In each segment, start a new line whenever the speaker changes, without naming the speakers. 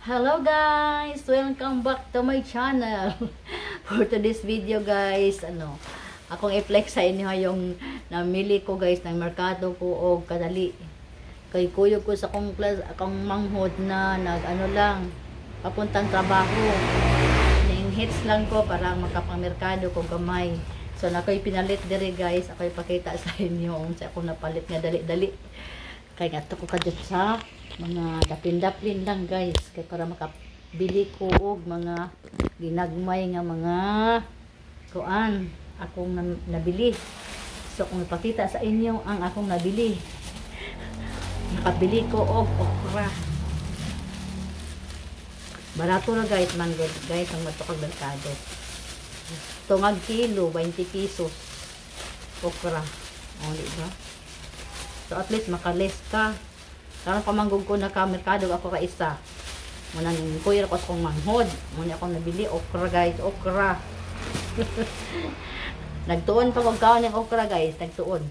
Hello guys! Welcome back to my channel. For today's video guys, akong i-flex sa inyo yung namili ko guys ng merkado ko o kadali. Kay kuyo ko sa akong manghod na lang, papuntang trabaho. Ning hits lang ko para makapang-merkado ko gamay. So nakoy pinalit diri guys, ako'y pakita sa inyo sa akong napalit nga dali-dali. Kay gato ko kadto sa mga dapin-dapin lang guys, kay para makabili ko og mga ginagmay nga mga kuan akong nabili. So kung ipakita sa inyo ang akong nabili, nakabili ko og okra. Barato na guys, man guys ang matukag merkado. Tungag kilo 20 pesos okra. O di ba? So at least makalis ka. Karon pamanggog ko na ka merkado ako ka isa. Muna ning kuya ko akong manghod. Muna akong nabili okra guys, okra. Nagtuon pa kog kaon ng okra guys, nagtuon.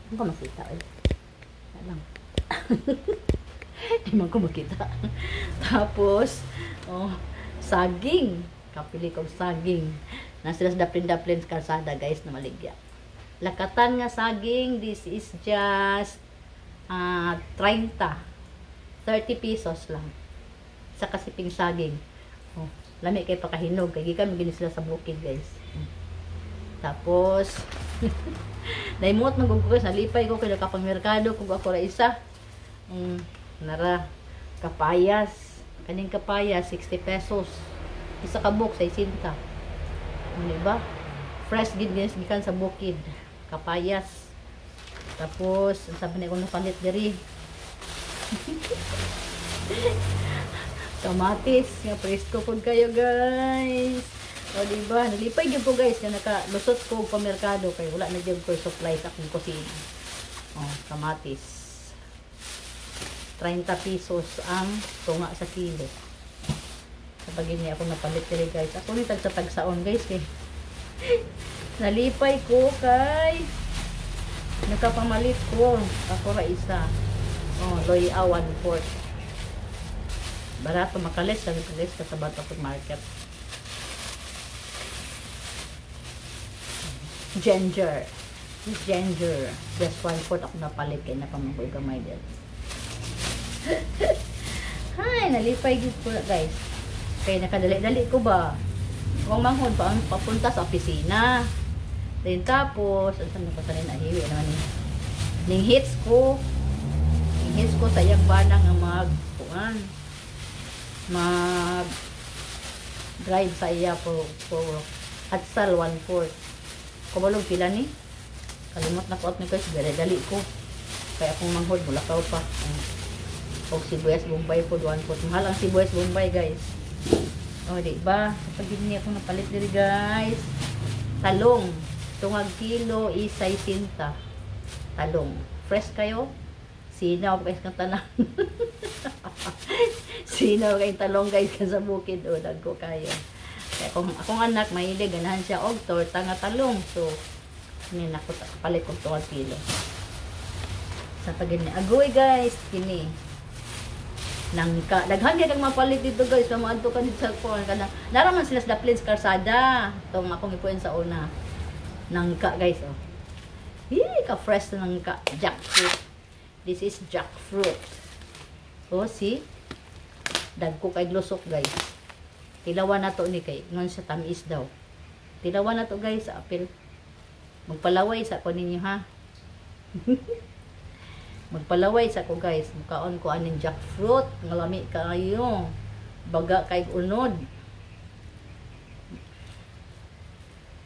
Ano ko makita eh. Lang. Di man ko makita. Tapos saging. Kapili kog saging. Nasa daplin-daplin sa kalsada guys na maligya. Lakatan nga saging, this is just 30 pesos lang sa kasiping saging. Lami kay pakahinog kay gikan magini sila sa bukid guys. Tapos naimot magugugos, nalipay ko kay nakapang merkado kung ako ra isa. Nara kapayas, kaning kapayas 60 pesos. Isa ka buok 60. Di ba? Fresh gid guys gikan sa bukid. Kapayas. Tapos, sabi na ko napalit diri. Kamatis. Nga presko po kayo guys. O diba? Nalipay yun po guys. Nga nakalusot ko pa merkado. Kaya wala na dyan ko supply sa akong kusina. O, kamatis. 30 pesos ang tunga sa kilo. Kapag niya ako napalit diri guys. Ako ni tagsa-tagsaon guys. Nalipay ko kay nakapamalit ko ako ra isa. Loya 1/4. Barato makalis ka sa Bato Market. Ginger. Just 1/4 ako napalit kay napamangkoy gamay din. Hay, nalipay gid ko guys. Kay nakadali-dali ko ba? Kung manghod pa ang papunta sa opisina. Then tapos, saan na pa sa nahiwi naman ning hits ko sa iyang banang nga mag drive sa iya po Hatsal 1/4. Kubalog pila ni? Kalimot na ko at nito dali ko. Kaya akong manghod mula ka pa. Og sibuyas Bombay po 1/4. Mahal ang sibuyas Bombay guys. O di ba? Kapag hindi ako napalit diri guys. Talong. Tungag kilo isay sinta. Talong. Fresh kayo? Sinaw guys kang tanan. Sinaw kay talong guys ka sa bukid o dagko kayo. Kaya kung akong anak mahilig ganahan siya og torta nga talong. So ni nako palit kog tungag kilo. Sa pagini agoy guys kini. Nangka daghan gyud ang mapalit dito guys. Maadto ka dito sa kuan kanang naraman sila sa Daplins kalsada. Tong akong ipuin sa una. Nangka guys ka-fresh na nangka. Jackfruit. This is jackfruit. See? Dagko kay lusok guys. Tilawan na to ni kay ngon sa tamis daw. Tilawan na to guys sa apil. Magpalaway sa ko ninyo ha. Magpalaway sa ko guys. Mukaon ko aning jackfruit. Ngalami kayo. Baga kay unod.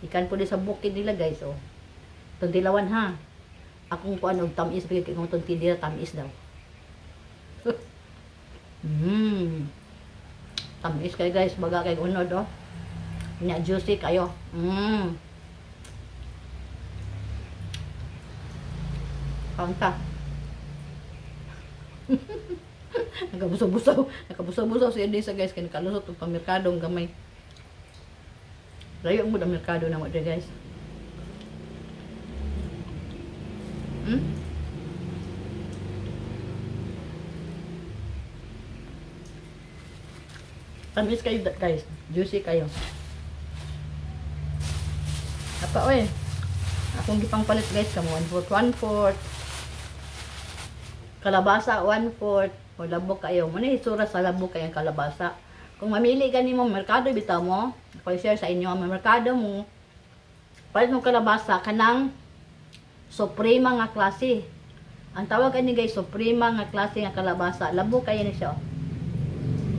Ikan po di sa bukid nila guys Itong tilawan ha. Akong kuan og tamis bigay kay itong tindira tamis daw. Tamis kay guys baga kay unod Nya juicy kayo. Kaunta. Nakabusaw-busaw si Edisa guys kay nakalusot og pamerkadong gamay. Layo mo ang merkado na mo dyan guys. Tamis kayo guys. Juicy kayo. Apa oy. Akong gipang palit guys kamo 1/4. Kalabasa 1/4. O labok kayo. Muna itsura sa labok kayong kalabasa. Kung mamili gani mo merkado bitaw mo, ako share sa inyo ang merkado mo. Palit mo kalabasa kanang suprema nga klase. Ang tawag ani guys suprema nga klase nga kalabasa. Labok kayo ni siya.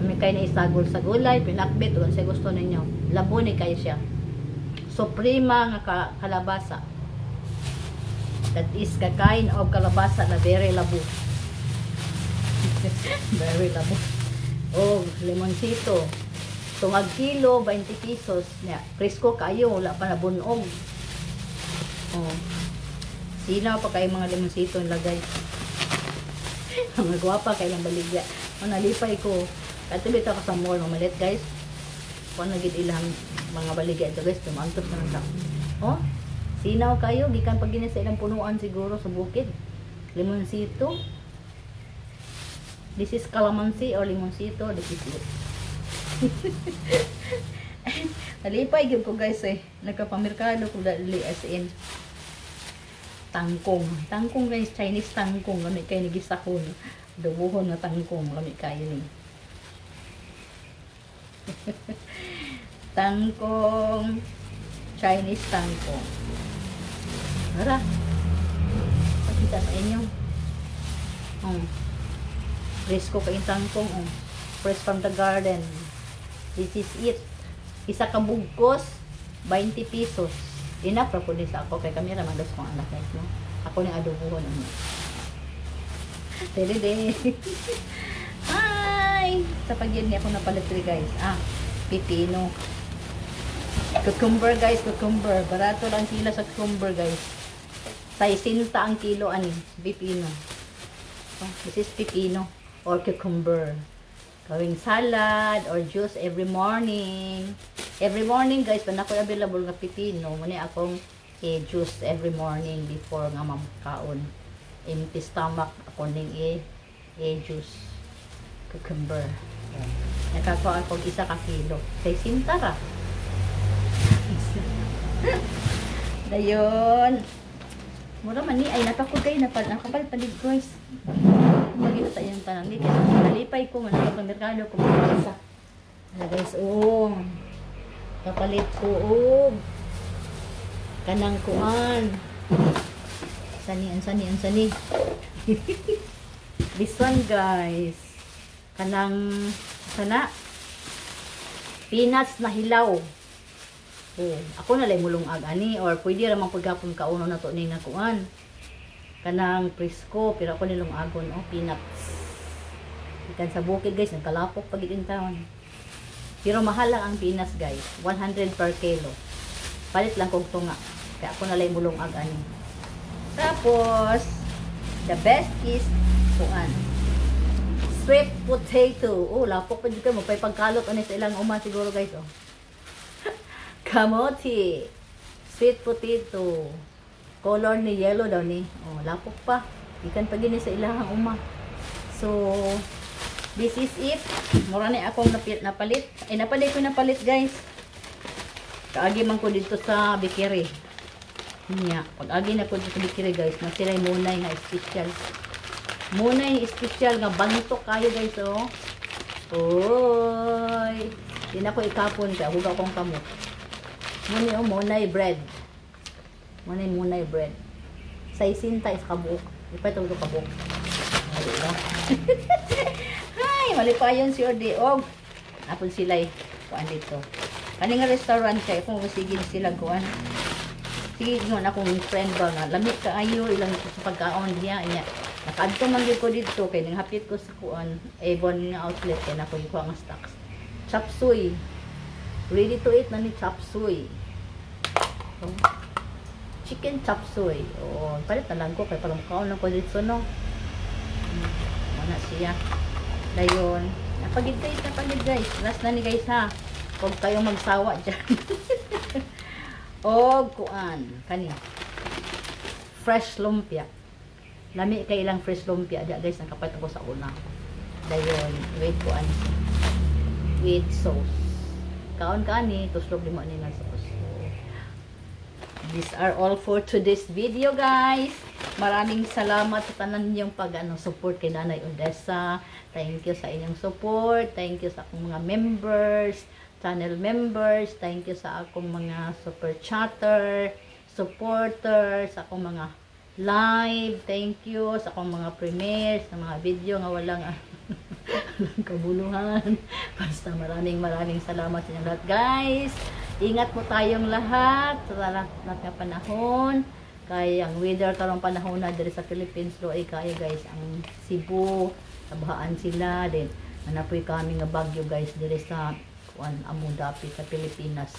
May kayo na isagol sa gulay, pinakbit kung sa gusto ninyo. Labo ni kayo siya. Suprema nga kalabasa. That is kakain of kalabasa na very labo. Very labo. Oh, limonsito. Tungag kilo, 20 pesos. Presko kayo, wala pa na bunog. Oh. Sino pa kayo mga limonsito nilagay? Mga gwapa kayo ng baligya. O, nalipay ko. Katulad ako sa mall, mamalit guys. Kung nagid ilang mga baligya ito guys, tumantos na sa. Oh, sinaw kayo, gikan pag sa ilang punuan siguro sa bukid. Limonsito. This is calamansi or limonsito. This is it. Nalipay gyud ko guys eh. Nagkapamerkado ko dali as in tangkong. Tangkong guys, Chinese tangkong. Lami kayo nagisahon. Dubuhon na tangkong. Lami kayo ni. Tangkong. Chinese tangkong. Tara. Pakita sa inyo. Fresco kayong tangkong. Fresh from the garden. This is it. Isa ka bugkos, 20 pesos. Enough ra po din sa ako. Kay kami ramang dos kong anak guys. No? Ako ni adobuhon. Dede. Hi! Sa pag-yun niya ako napalit guys. Pipino. Cucumber guys, cucumber. Barato lang sila sa cucumber guys. 60 ang kilo ani. Pipino. This is pipino or cucumber. Gawing salad or juice every morning. Every morning guys, when ako available nga pipino, muna akong juice every morning before nga mamakaon. Empty stomach ako ning juice. Cucumber. Nakakuha ako 1 ka kilo. 60 ra. Dayon. Mura man ni ay napako kay nakapal palig guys. Magita sa iyang tanan ni kay nalipay ko man sa merkado ko isa. Guys, kapalit ko kanang kuan. Sani. This one guys. Kanang sana peanuts na hilaw. Ako na lay mulungag ani or pwede ra man pagapon kauno na to ning nakuan. Kanang presko pero ako nilungagon peanuts. Ikan sa bukid guys, nagkalapok pag in town. Pero mahal lang ang peanuts guys, 100 per kilo. Palit lang kog tunga. Kaya ako na lay mulungag ani. Tapos the best is kuan. Sweet potato. Lapok pa dito mo pay pagkalot ani sa ilang uma siguro guys Kamote. Sweet potato. Color ni yellow daw ni. Lapok pa. Ikan pa gini sa ilahang uma. So, this is it. Mura ni akong napalit. Napalit guys. Kaagi man ko dito sa Bikiri. Pag-agi na ko dito sa Bikiri guys. Masilay munay nga special. Munay special nga bantok kayo guys Oy. Di na ko ikapon ka. Hugaw kong kamot. Munay bread. Munay bread. Sa isinta is kabuok. Ipatong ito kabuok. Hi! Malipayon si Ordeog. Apon sila kuan dito. Kani nga restaurant kay kung masigin sila kuan. Sige nga akong friend ba nga lamig kaayo ilang sa pagkaon diya niya. Nakaadto man gyud ko dito kay nang hapit ko sa kuan Avon nga outlet kay nako ko ang stocks. Chop suey. Ready to eat na ni chop suey. Chicken chop suey. Palit na lang ko kay parang kaon lang ko dito no. Wala siya. Dayon. Napagid guys. Last na ni guys ha. Huwag kayong magsawa dyan. Kuan. Kani. Fresh lumpia. Lami kay ilang fresh lumpia. Diya guys, nakapat ako sa una. Dayon. Wait kuan. with sauce. Kaon kani tuslog limo ni na sauce. So, these are all for today's video, guys. Maraming salamat sa tanan ninyong support kay Nanay Odessa. Thank you sa inyong support. Thank you sa akong mga members, channel members. Thank you sa akong mga super chatter, supporters, sa akong mga live. Thank you sa akong mga premieres, sa mga video nga walang kabuluhan. Basta maraming salamat sa inyo lahat, guys. Ingat po tayong lahat sa lahat ng panahon. Kaya ang weather karong panahon na diri sa Philippines lo ay kaya, guys, ang Cebu, tabahaan sila din. Nanapoy kami nga bagyo, guys, diri sa Amu Dapit sa Pilipinas.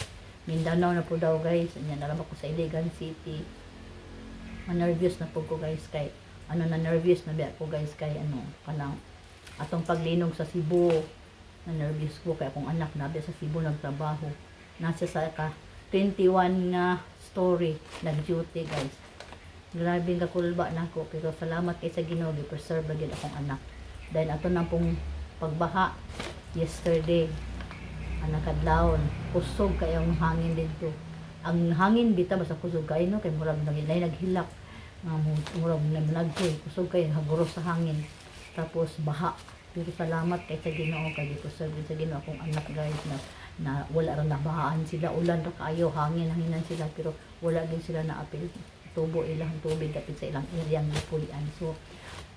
Mindanao na po daw, guys. Anya na ko sa Iligan City. Nervous na po ko, guys, kay nervous na biya ko, guys, kay kanang atong paglinog sa Cebu. Na-nervous ko kay akong anak na sa Cebu nagtrabaho. Nasa sa 21 nga story nag-duty, guys. Grabe nga kulba na ko, pero salamat kay sa Ginoo gi-preserve gyud akong anak. Dahil ato na pong pagbaha yesterday, nakadlawon, kusog kay ang hangin dito. Ang hangin bitaw basta kusog kay no kay murag naghilak. Murag nagkoy, kusog kay haguros sa hangin. Tapos baha. Pero salamat kay sa Ginoo kay gi-preserve sa Ginoo akong anak, guys, na wala ra nabahaan sila, ulan ra kaayo, hanginan sila, pero wala din sila na apil tubo ilang tubig dapit sa ilang area nga pulian. So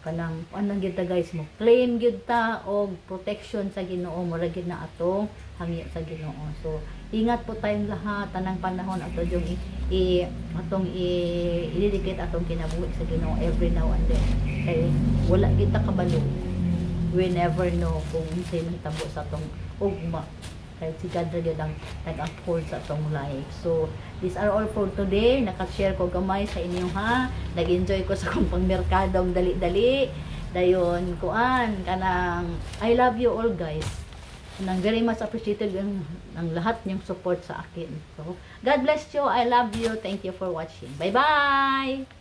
kanang anong gyud ta, guys, mo claim gyud ta og protection sa Ginoo, mura gyud na atong hangi sa Ginoo. So ingat po tayong lahat tanang panahon ato yung i-dedicate atong kinabuhi sa Ginoo every now and then. Kay wala gyud ta kabalo, we never know kung unsay mahitabo sa atong ugma. Kahit si God rin ang nag-afford sa atong life. So, these are all for today. Nakashare ko gamay sa inyo, ha. Nag-enjoy ko sa akong pangmerkadong dali-dali. Dayon, kanang, I love you all, guys. Nang very much appreciated ang lahat niyong support sa akin. So, God bless you. I love you. Thank you for watching. Bye-bye!